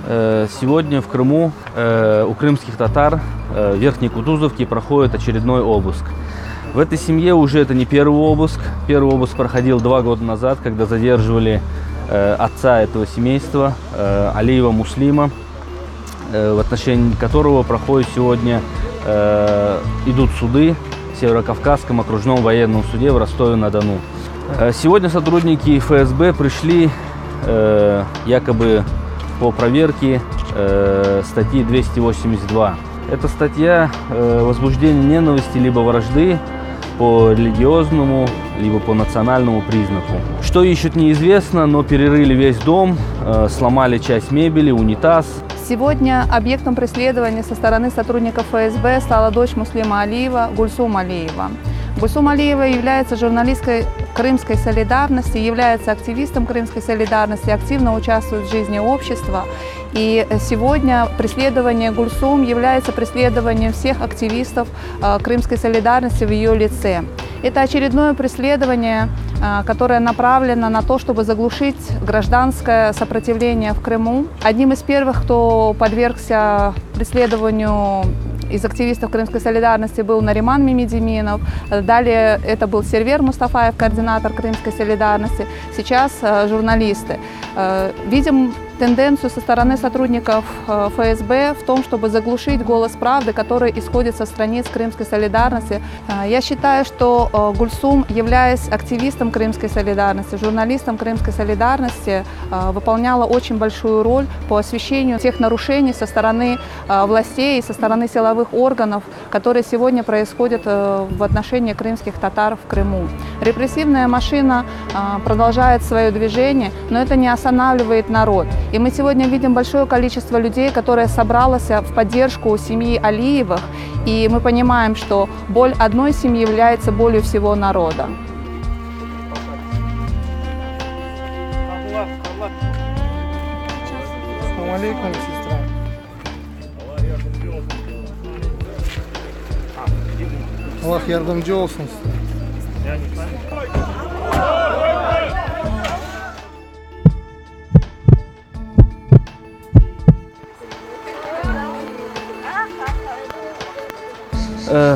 Сегодня в Крыму у крымских татар в Верхней Кутузовке проходит очередной обыск. В этой семье уже это не первый обыск. Первый обыск проходил 2 года назад, когда задерживали отца этого семейства, Алиева Муслима, в отношении которого проходят сегодня идут суды в Северокавказском окружном военном суде в Ростове-на-Дону. Сегодня сотрудники ФСБ пришли якобы по проверке статьи 282. Это статья возбуждения ненависти либо вражды по религиозному, либо по национальному признаку. Что ищут, неизвестно, но перерыли весь дом, сломали часть мебели, унитаз. Сегодня объектом преследования со стороны сотрудников ФСБ стала дочь Муслима Алиева Гульсум Алиева. Гульсум Алиева является журналисткой Крымской солидарности, является активистом Крымской солидарности, активно участвует в жизни общества. И сегодня преследование Гульсум является преследованием всех активистов Крымской солидарности в ее лице. Это очередное преследование, которое направлено на то, чтобы заглушить гражданское сопротивление в Крыму. Одним из первых, кто подвергся преследованию из активистов Крымской солидарности, был Нариман Мимедиминов. Далее это был Сервер Мустафаев, координатор Крымской солидарности. Сейчас журналисты. Видим тенденцию со стороны сотрудников ФСБ в том, чтобы заглушить голос правды, который исходит со страниц Крымской солидарности. Я считаю, что Гульсум, являясь активистом Крымской солидарности, журналистом Крымской солидарности, выполняла очень большую роль по освещению тех нарушений со стороны властей и со стороны силовых органов, которые сегодня происходят в отношении крымских татар в Крыму. Репрессивная машина продолжает свое движение, но это не останавливает народ. И мы сегодня видим большое количество людей, которое собралось в поддержку семьи Алиевых. И мы понимаем, что боль одной семьи является болью всего народа. Ассаламу алейкум, сестра. Аллах ярдамчы болсын.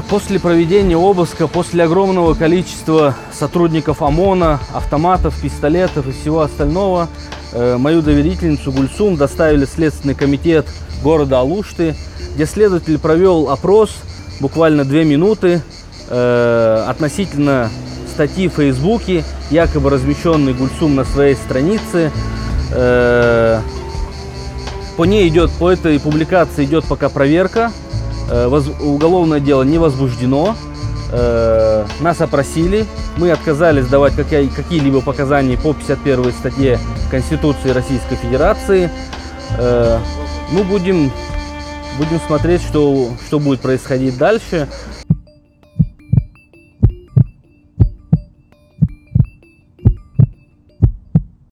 После проведения обыска, после огромного количества сотрудников ОМОНа, автоматов, пистолетов и всего остального, мою доверительницу Гульсум доставили в Следственный комитет города Алушты, где следователь провел опрос, буквально 2 минуты, относительно статьи в Фейсбуке, якобы размещенной Гульсум на своей странице. По этой публикации идет пока проверка. Уголовное дело не возбуждено, нас опросили, мы отказались давать какие-либо показания по 51 статье Конституции Российской Федерации. Ну, будем смотреть, что будет происходить дальше.